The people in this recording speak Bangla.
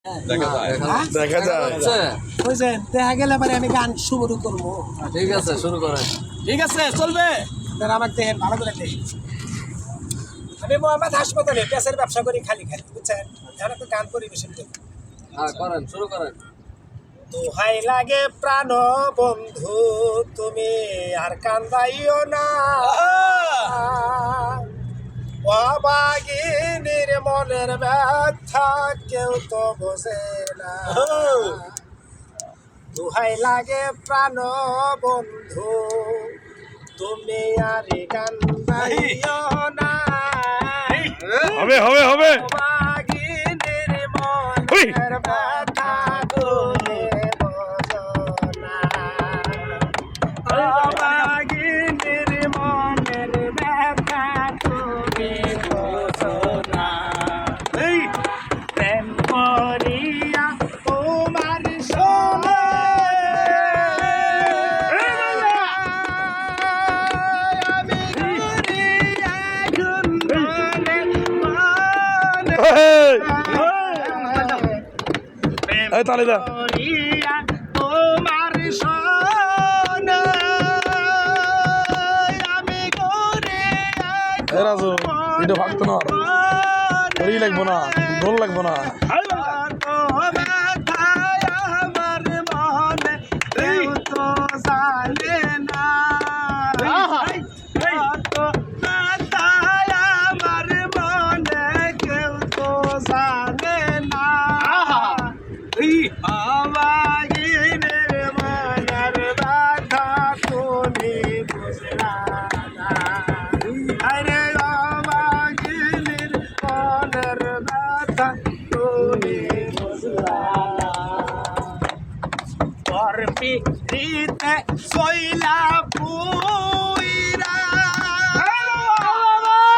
দেখা যায় বুঝছেন দেখা গেলে পরে আমি গান শুরু করবো। ঠিক আছে, শুরু করেন। ঠিক আছে চলবে। আমাকে দেখেন ভালো করে দেখেন। আমি মোহাম্মদ হাসপাতালে পেঁচের ব্যবসা করি খালি খালি, বুঝছেন? এখন একটু গান পরিবেশন করি। হ্যাঁ, করেন, শুরু করেন। দোহাই লাগে প্রাণ বন্ধু, তুমি আর কান্দাইও না, অবাগিনীর মনের ব্যথা কেউ তো বোঝে না। দোহাই লাগে প্রাণ বন্ধু, তুমি আর কান্দাইও না, হবে হবে হবে অবাগিনীর মনের ব্যথা তুমি বোঝো না, অবাগিনীর মনের ব্যথা তুমি বোঝো না। প্রেম করিয়া তোমার সোনা আমি করিয়া গুনগুনে মনে তাহলে দা করিয়া তোমার সোনা আমি করিয়া রাজু ভিডিও ভাগতো না ওই লাগবো না ঢোল লাগবো না Rite, soy la